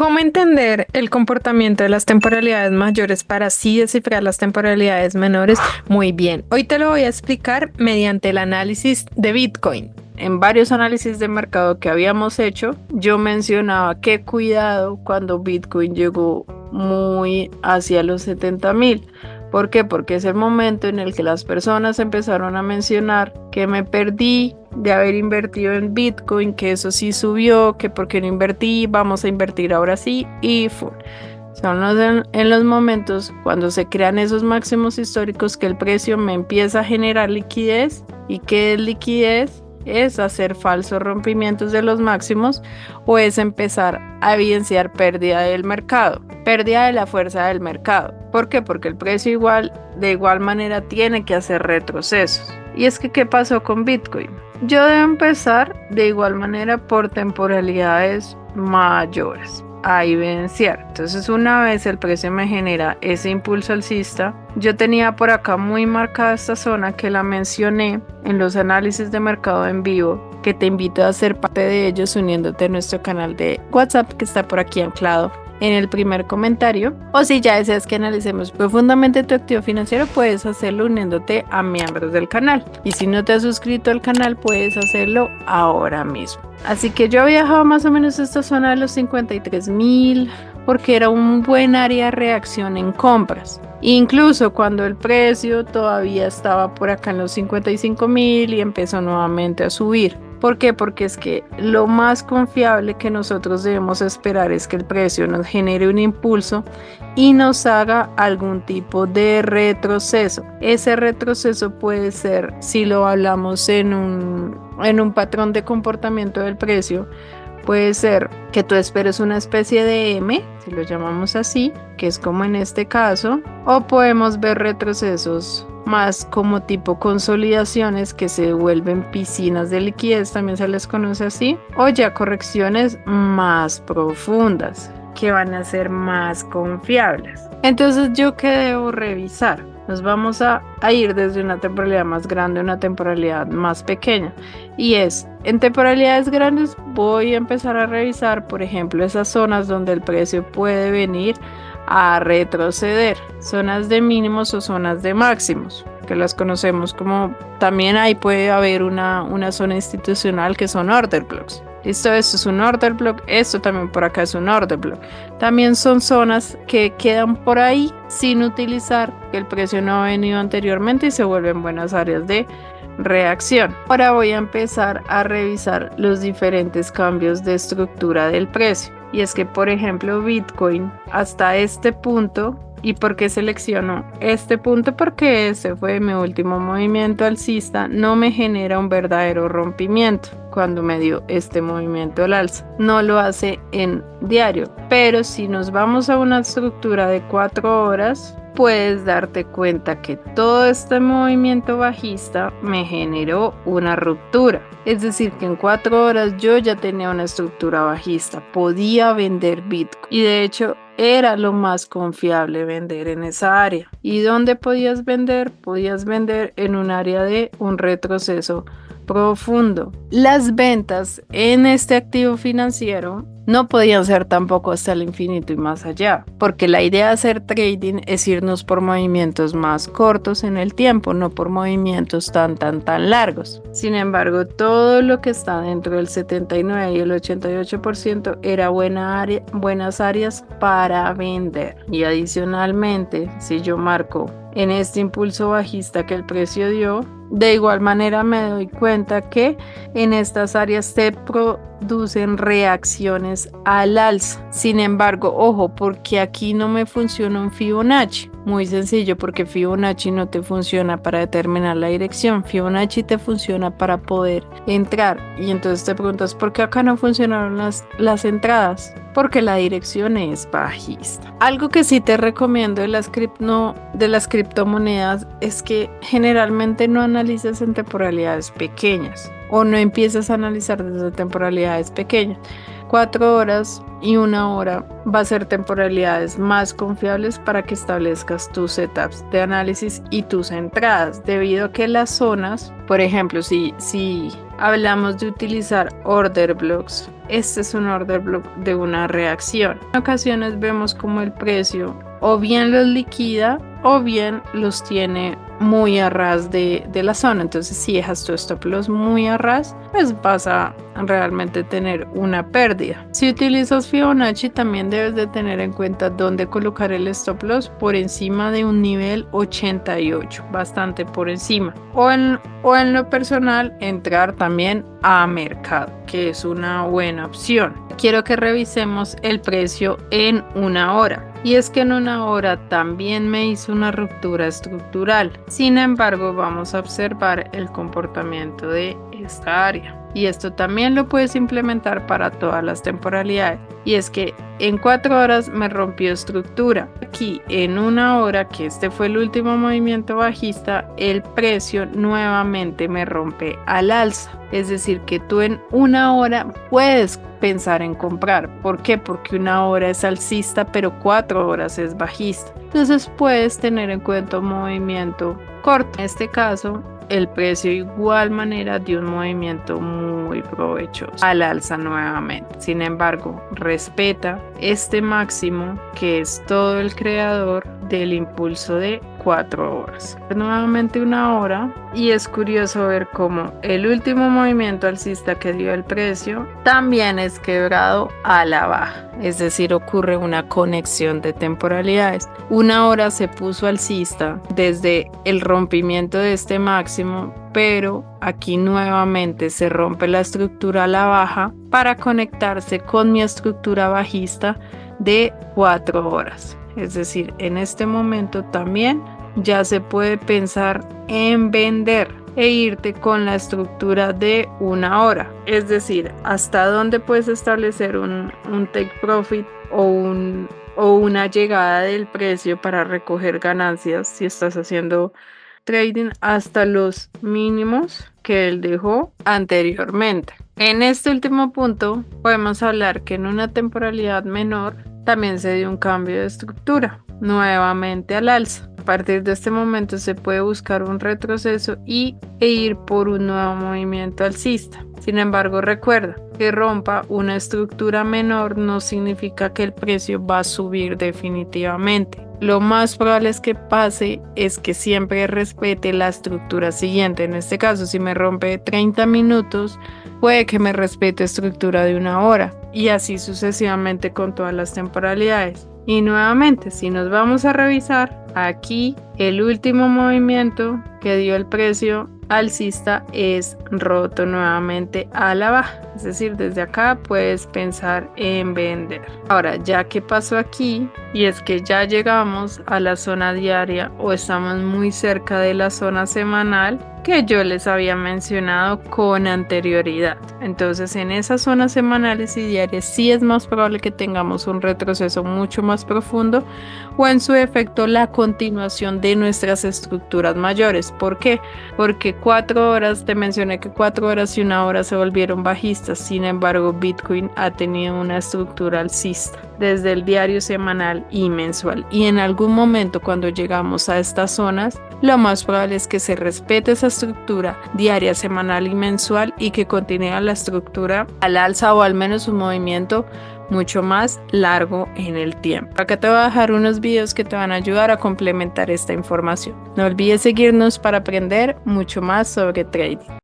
¿Cómo entender el comportamiento de las temporalidades mayores para así descifrar las temporalidades menores? Muy bien, hoy te lo voy a explicar mediante el análisis de Bitcoin. En varios análisis de mercado que habíamos hecho, yo mencionaba que cuidado cuando Bitcoin llegó muy hacia los 70,000. ¿Por qué? Porque es el momento en el que las personas empezaron a mencionar que me perdí de haber invertido en Bitcoin, que eso sí subió, que porque no invertí, vamos a invertir ahora sí, y son en los momentos cuando se crean esos máximos históricos que el precio me empieza a generar liquidez. ¿Y qué es liquidez? Es hacer falsos rompimientos de los máximos o es empezar a evidenciar pérdida del mercado, pérdida de la fuerza del mercado. ¿Por qué? Porque el precio de igual manera tiene que hacer retrocesos. Y es que, ¿qué pasó con Bitcoin? Yo debo empezar de igual manera por temporalidades mayores a evidenciar. Entonces, una vez el precio me genera ese impulso alcista, yo tenía por acá muy marcada esta zona que la mencioné en los análisis de mercado en vivo, que te invito a ser parte de ellos uniéndote a nuestro canal de WhatsApp que está por aquí anclado en el primer comentario. O si ya deseas que analicemos profundamente tu activo financiero, puedes hacerlo uniéndote a miembros del canal. Y si no te has suscrito al canal, puedes hacerlo ahora mismo. Así que yo viajaba más o menos a esta zona de los 53,000 porque era un buen área de reacción en compras. Incluso cuando el precio todavía estaba por acá en los 55,000 y empezó nuevamente a subir. ¿Por qué? Porque es que lo más confiable que nosotros debemos esperar es que el precio nos genere un impulso y nos haga algún tipo de retroceso. Ese retroceso puede ser, si lo hablamos en un patrón de comportamiento del precio, puede ser que tú esperes una especie de M, si lo llamamos así, que es como en este caso, o podemos ver retrocesos más como tipo consolidaciones que se vuelven piscinas de liquidez, también se les conoce así, o ya correcciones más profundas que van a ser más confiables. Entonces, ¿yo qué debo revisar? Nos vamos a ir desde una temporalidad más grande a una temporalidad más pequeña. Y en temporalidades grandes voy a empezar a revisar, por ejemplo, esas zonas donde el precio puede venir a retroceder, zonas de mínimos o zonas de máximos, que las conocemos como, también ahí puede haber una zona institucional que son order blocks. Listo, esto es un order block, esto también por acá es un order block. También son zonas que quedan por ahí sin utilizar, que el precio no ha venido anteriormente y se vuelven buenas áreas de reacción. Ahora voy a empezar a revisar los diferentes cambios de estructura del precio. Y es que, por ejemplo, Bitcoin hasta este punto, ¿y por qué selecciono este punto? Porque ese fue mi último movimiento alcista, no me genera un verdadero rompimiento cuando me dio este movimiento al alza. No lo hace en diario, pero si nos vamos a una estructura de 4 horas, puedes darte cuenta que todo este movimiento bajista me generó una ruptura. Es decir, que en 4 horas yo ya tenía una estructura bajista, podía vender Bitcoin y de hecho era lo más confiable vender en esa área. ¿Y dónde podías vender? Podías vender en un área de un retroceso profundo. Las ventas en este activo financiero no podían ser tampoco hasta el infinito y más allá, porque la idea de hacer trading es irnos por movimientos más cortos en el tiempo, no por movimientos tan largos. Sin embargo, todo lo que está dentro del 79 y el 88% era buenas áreas para vender. Y adicionalmente, si yo marco en este impulso bajista que el precio dio, de igual manera me doy cuenta que en estas áreas se producen reacciones al alza. Sin embargo, ojo, porque aquí no me funciona un Fibonacci. Muy sencillo, porque Fibonacci no te funciona para determinar la dirección. Fibonacci te funciona para poder entrar. Y entonces te preguntas, ¿por qué acá no funcionaron las entradas? Porque la dirección es bajista. Algo que sí te recomiendo de las criptomonedas es que generalmente no analices en temporalidades pequeñas o no empiezas a analizar desde temporalidades pequeñas. 4 horas y 1 hora va a ser temporalidades más confiables para que establezcas tus setups de análisis y tus entradas, debido a que las zonas, por ejemplo, si hablamos de utilizar order blocks, este es un order block de una reacción. En ocasiones vemos como el precio o bien los liquida o bien los tiene muy a ras de la zona. Entonces si dejas tu stop loss muy a ras, pues vas a realmente tener una pérdida. Si utilizas Fibonacci, también debes de tener en cuenta dónde colocar el stop loss por encima de un nivel 88, bastante por encima. O en lo personal, entrar también a mercado, que es una buena opción. Quiero que revisemos el precio en una hora. Y es que en una hora también me hizo una ruptura estructural. Sin embargo, vamos a observar el comportamiento de esta área. Y esto también lo puedes implementar para todas las temporalidades. Y es que en 4 horas me rompió estructura. Aquí en una hora, que este fue el último movimiento bajista, el precio nuevamente me rompe al alza. Es decir, que tú en una hora puedes pensar en comprar. ¿Por qué? Porque una hora es alcista, pero 4 horas es bajista. Entonces puedes tener en cuenta un movimiento corto. En este caso, el precio de igual manera dio un movimiento muy provechoso al alza nuevamente. Sin embargo, respeta este máximo que es todo el creador del impulso de 4 horas. Nuevamente una hora, y es curioso ver cómo el último movimiento alcista que dio el precio también es quebrado a la baja. Es decir, ocurre una conexión de temporalidades. Una hora se puso alcista desde el rompimiento de este máximo, pero aquí nuevamente se rompe la estructura a la baja para conectarse con mi estructura bajista de 4 horas. Es decir, en este momento también ya se puede pensar en vender e irte con la estructura de una hora. Es decir, hasta dónde puedes establecer un take profit o una llegada del precio para recoger ganancias si estás haciendo trading hasta los mínimos que él dejó anteriormente. En este último punto podemos hablar que en una temporalidad menor también se dio un cambio de estructura nuevamente al alza. A partir de este momento se puede buscar un retroceso e ir por un nuevo movimiento alcista. Sin embargo, recuerda que rompa una estructura menor no significa que el precio va a subir definitivamente. Lo más probable es que pase es que siempre respete la estructura siguiente. En este caso, si me rompe 30 minutos, puede que me respete estructura de una hora y así sucesivamente con todas las temporalidades. Y nuevamente, si nos vamos a revisar, aquí el último movimiento que dio el precio alcista es roto nuevamente a la baja. Es decir, desde acá puedes pensar en vender. Ahora, ya que pasó aquí, y es que ya llegamos a la zona diaria o estamos muy cerca de la zona semanal que yo les había mencionado con anterioridad. Entonces, en esas zonas semanales y diarias sí es más probable que tengamos un retroceso mucho más profundo o en su efecto la continuación de nuestras estructuras mayores. ¿Por qué? Porque 4 horas, te mencioné que 4 horas y una hora se volvieron bajistas. Sin embargo, Bitcoin ha tenido una estructura alcista desde el diario semanal y mensual. Y en algún momento cuando llegamos a estas zonas, lo más probable es que se respete esa estructura diaria, semanal y mensual y que continúe la estructura al alza o al menos un movimiento mucho más largo en el tiempo. Acá te voy a dejar unos videos que te van a ayudar a complementar esta información. No olvides seguirnos para aprender mucho más sobre trading.